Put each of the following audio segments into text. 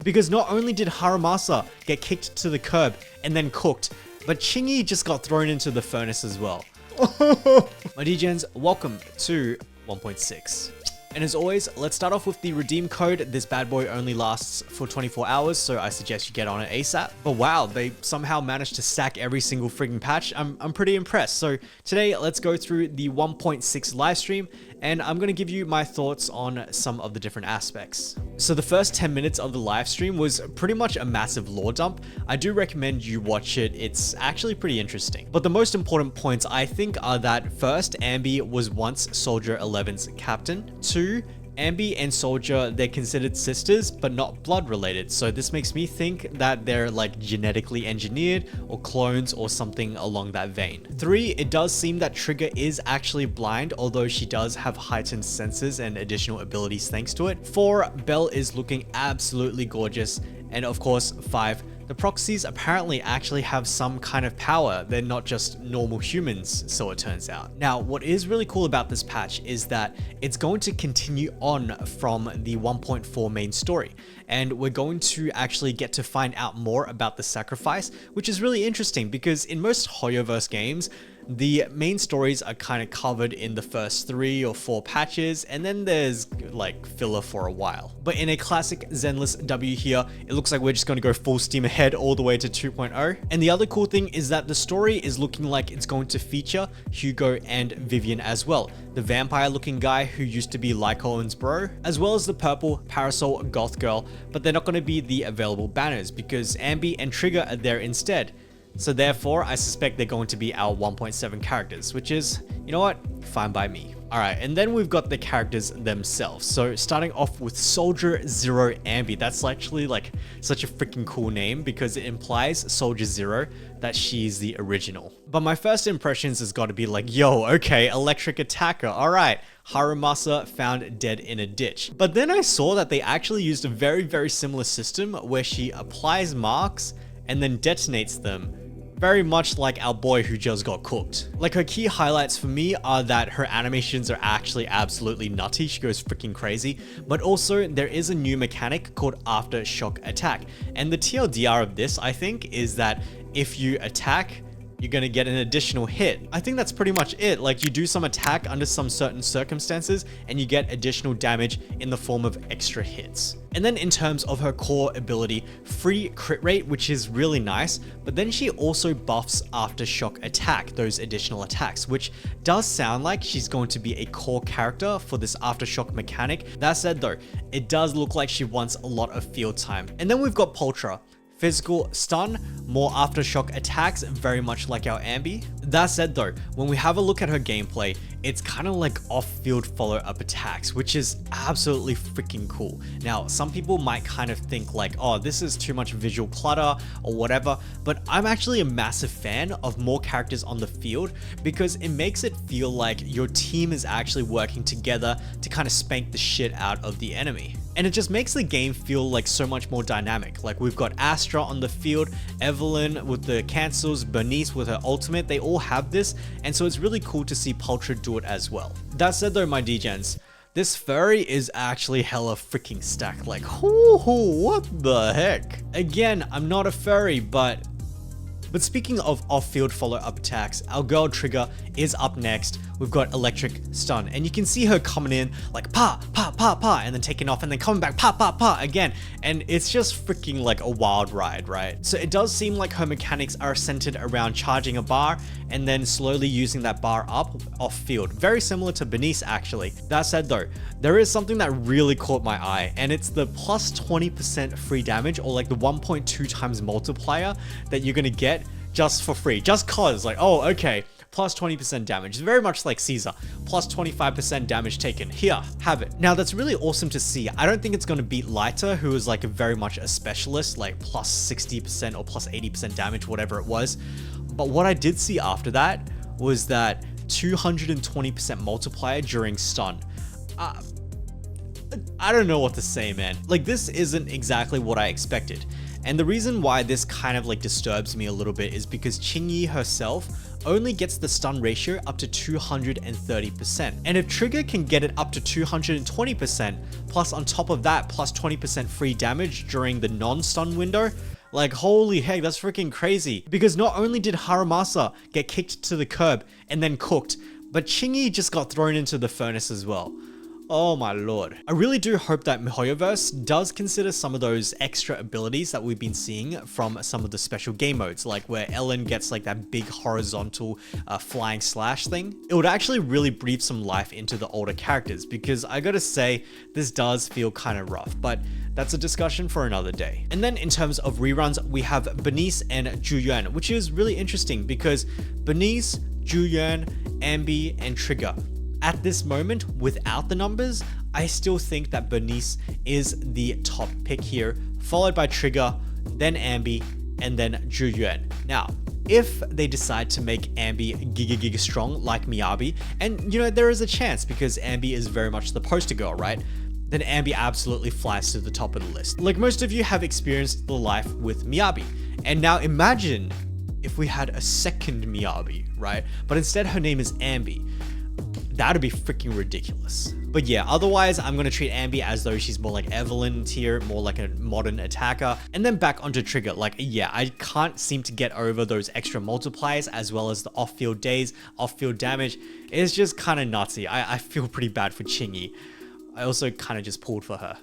Because not only did Haramasa get kicked to the curb and then cooked, but Chingy just got thrown into the furnace as well. My DGens, welcome to 1.6. And as always, let's start off with the redeem code. This bad boy only lasts for 24 hours, so I suggest you get on it ASAP. But wow, they somehow managed to stack every single frigging patch. I'm pretty impressed. So today, let's go through the 1.6 livestream, and I'm going to give you my thoughts on some of the different aspects. So the first 10 minutes of the livestream was pretty much a massive lore dump. I do recommend you watch it. It's actually pretty interesting. But the most important points I think are that first, Anby was once Soldier 11's captain. 2, Anby and Soldier, they're considered sisters, but not blood related. So this makes me think that they're like genetically engineered or clones or something along that vein. 3, it does seem that Trigger is actually blind, although she does have heightened senses and additional abilities thanks to it. 4, Belle is looking absolutely gorgeous. And of course, 5, the proxies apparently actually have some kind of power. They're not just normal humans, so it turns out. Now, what is really cool about this patch is that it's going to continue on from the 1.4 main story. And we're going to actually get to find out more about the sacrifice, which is really interesting because in most Hoyoverse games, the main stories are kind of covered in the first 3 or 4 patches, and then there's like filler for a while. But in a classic Zenless W here, it looks like we're just going to go full steam ahead all the way to 2.0. And the other cool thing is that the story is looking like it's going to feature Hugo and Vivian as well. The vampire looking guy who used to be Lycolin's bro, as well as the purple parasol goth girl, but they're not going to be the available banners because Anby and Trigger are there instead. So therefore, I suspect they're going to be our 1.7 characters, which is, you know what, fine by me. Alright, and then we've got the characters themselves. So starting off with Soldier Zero Anby. That's actually like such a freaking cool name because it implies Soldier Zero that she's the original. But my first impressions has got to be like, yo, okay, electric attacker, alright. Haramasa found dead in a ditch. But then I saw that they actually used a very similar system where she applies marks and then detonates them, very much like our boy who just got cooked. Like, her key highlights for me are that her animations are actually absolutely nutty. She goes freaking crazy. But also there is a new mechanic called aftershock attack. And the TLDR of this, I think, is that if you attack, you're gonna get an additional hit. I think that's pretty much it. Like, you do some attack under some certain circumstances and you get additional damage in the form of extra hits. And then in terms of her core ability, free crit rate, which is really nice, but then she also buffs aftershock attack, those additional attacks, which does sound like she's going to be a core character for this aftershock mechanic. That said though, it does look like she wants a lot of field time. And then we've got Pulchra. Physical stun, more aftershock attacks, very much like our Anby. That said though, when we have a look at her gameplay, it's kind of like off-field follow-up attacks, which is absolutely freaking cool. Now, some people might kind of think like, oh, this is too much visual clutter or whatever, but I'm actually a massive fan of more characters on the field because it makes it feel like your team is actually working together to kind of spank the shit out of the enemy. And it just makes the game feel like so much more dynamic. Like, we've got Astra on the field, Evelyn with the cancels, Bernice with her ultimate, they all have this, and so it's really cool to see Pulchra do it as well. That said though, my DGens, this furry is actually hella freaking stacked. Like, what the heck? Again, I'm not a furry, but speaking of off-field follow-up attacks, our girl Trigger is up next. We've got electric stun, and you can see her coming in like pa, and then taking off, and then coming back pa again. And it's just freaking like a wild ride, right? So it does seem like her mechanics are centered around charging a bar and then slowly using that bar up off field. Very similar to Bernice, actually. That said though, there is something that really caught my eye, and it's the plus 20% free damage, or like the 1.2 times multiplier that you're gonna get just for free. Just cause, like, oh, okay, plus 20% damage. It's very much like Caesar. Plus 25% damage taken. Here, have it. Now, that's really awesome to see. I don't think it's going to beat Lighter, who is like very much a specialist, like plus 60% or plus 80% damage, whatever it was. But what I did see after that was that 220% multiplier during stun. I don't know what to say, man. Like, this isn't exactly what I expected. And the reason why this kind of like disturbs me a little bit is because Qingyi herself only gets the stun ratio up to 230%. And if Trigger can get it up to 220%, plus on top of that, plus 20% free damage during the non-stun window, like holy heck, that's freaking crazy. Because not only did Haramasa get kicked to the curb and then cooked, but Qingyi just got thrown into the furnace as well. Oh my lord. I really do hope that MiHoYoverse does consider some of those extra abilities that we've been seeing from some of the special game modes, like where Ellen gets like that big horizontal flying slash thing. It would actually really breathe some life into the older characters, because I gotta say, this does feel kind of rough, but that's a discussion for another day. And then in terms of reruns, we have Bernice and Zhuyuan, which is really interesting because Bernice, Zhuyuan, Anby, and Trigger, at this moment, without the numbers, I still think that Bernice is the top pick here, followed by Trigger, then Anby, and then Zhuyuan. Now, if they decide to make Anby giga strong like Miyabi, and you know, there is a chance because Anby is very much the poster girl, right? Then Anby absolutely flies to the top of the list. Like most of you have experienced the life with Miyabi. And now imagine if we had a second Miyabi, right? But instead her name is Anby. That'd be freaking ridiculous. But yeah, otherwise, I'm gonna treat Anby as though she's more like Evelyn tier, more like a modern attacker. And then back onto Trigger. Like, yeah, I can't seem to get over those extra multipliers as well as the off-field days, off-field damage. It's just kind of nutty. I feel pretty bad for Qingyi. I also kind of just pulled for her.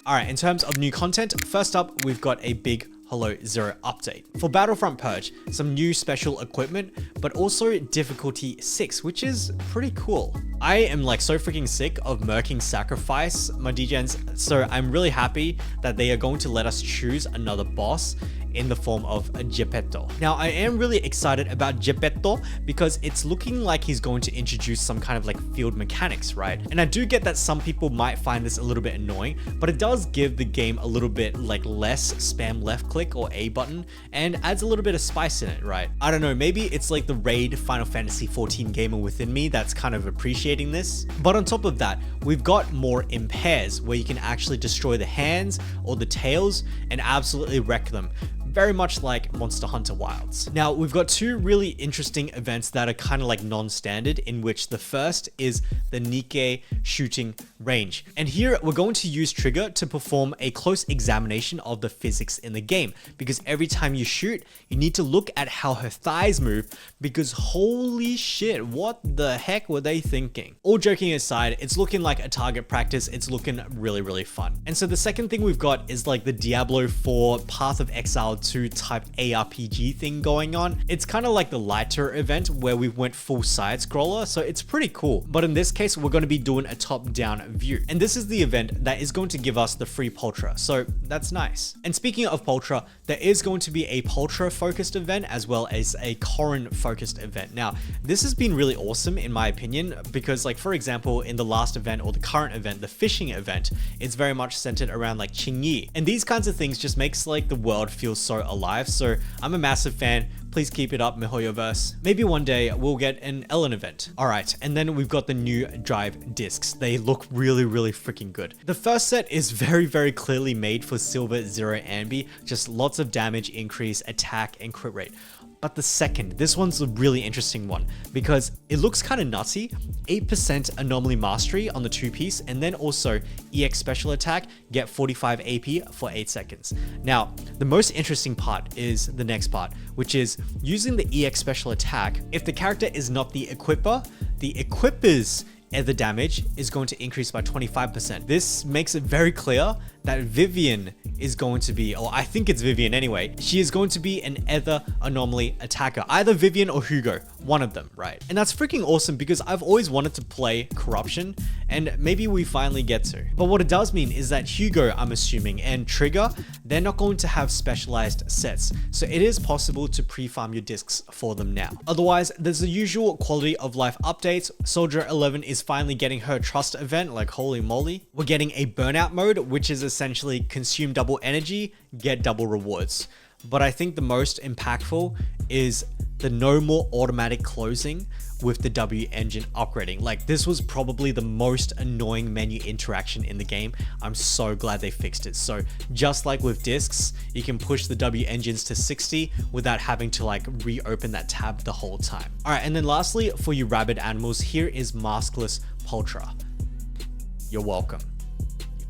Alright, in terms of new content, first up, we've got a big Hello Zero update. For Battlefront Purge, some new special equipment, but also difficulty 6, which is pretty cool. I am like so freaking sick of murking sacrifice, my degens, so I'm really happy that they are going to let us choose another boss in the form of a Geppetto. Now, I am really excited about Geppetto because it's looking like he's going to introduce some kind of like field mechanics, right? And I do get that some people might find this a little bit annoying, but it does give the game a little bit like less spam left click or A button and adds a little bit of spice in it, right? I don't know, maybe it's like the Raid Final Fantasy 14 gamer within me that's kind of appreciating this. But on top of that, we've got more in pairs where you can actually destroy the hands or the tails and absolutely wreck them. Very much like Monster Hunter Wilds. Now, we've got two really interesting events that are kind of like non-standard, in which the first is the Nikkei shooting range. And here we're going to use Trigger to perform a close examination of the physics in the game, because every time you shoot, you need to look at how her thighs move, because holy shit, what the heck were they thinking? All joking aside, it's looking like a target practice. It's looking really, really fun. And so the second thing we've got is like the Diablo 4 Path of Exile 2 type ARPG thing going on. It's kind of like the lighter event where we went full side scroller, so it's pretty cool. But in this case, we're going to be doing a top-down view. And this is the event that is going to give us the free Pulchra, so that's nice. And speaking of Pulchra, there is going to be a Pulchra focused event as well as a Corrin focused event. Now, this has been really awesome in my opinion, because like for example, in the last event or the current event, the fishing event, it's very much centered around like Qingyi. And these kinds of things just makes like the world feel so alive. So I'm a massive fan. Please keep it up, MiHoYoverse. Maybe one day we'll get an Ellen event. All right, and then we've got the new drive discs. They look really, really freaking good. The first set is very, very clearly made for Silver Zero Anby. Just lots of damage increase, attack, and crit rate. But the second, this one's a really interesting one because it looks kind of nutty. 8% anomaly mastery on the 2-piece, and then also EX special attack, get 45 AP for 8 seconds. Now, the most interesting part is the next part, which is using the EX special attack. If the character is not the equipper, the equipper's ether damage is going to increase by 25%. This makes it very clear that Vivian is going to be, or I think it's Vivian anyway, she is going to be an ether anomaly attacker. Either Vivian or Hugo, one of them, right? And that's freaking awesome because I've always wanted to play Corruption and maybe we finally get to. But what it does mean is that Hugo, I'm assuming, and Trigger, they're not going to have specialized sets. So it is possible to pre-farm your discs for them now. Otherwise, there's the usual quality of life updates. Soldier 11 is finally getting her trust event, like holy moly. We're getting a burnout mode, which is essentially consume double energy, get double rewards. But I think the most impactful is the no more automatic closing, with the W engine upgrading. Like, this was probably the most annoying menu interaction in the game. I'm so glad they fixed it. So just like with discs, you can push the W engines to 60 without having to like reopen that tab the whole time. All right, and then lastly, for you rabid animals, here is maskless Pulchra. You're welcome,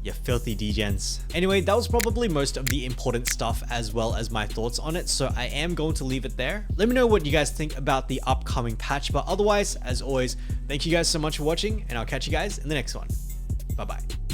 you filthy degens. Anyway, that was probably most of the important stuff as well as my thoughts on it, so I am going to leave it there. Let me know what you guys think about the upcoming patch, but otherwise, as always, thank you guys so much for watching, and I'll catch you guys in the next one. Bye bye.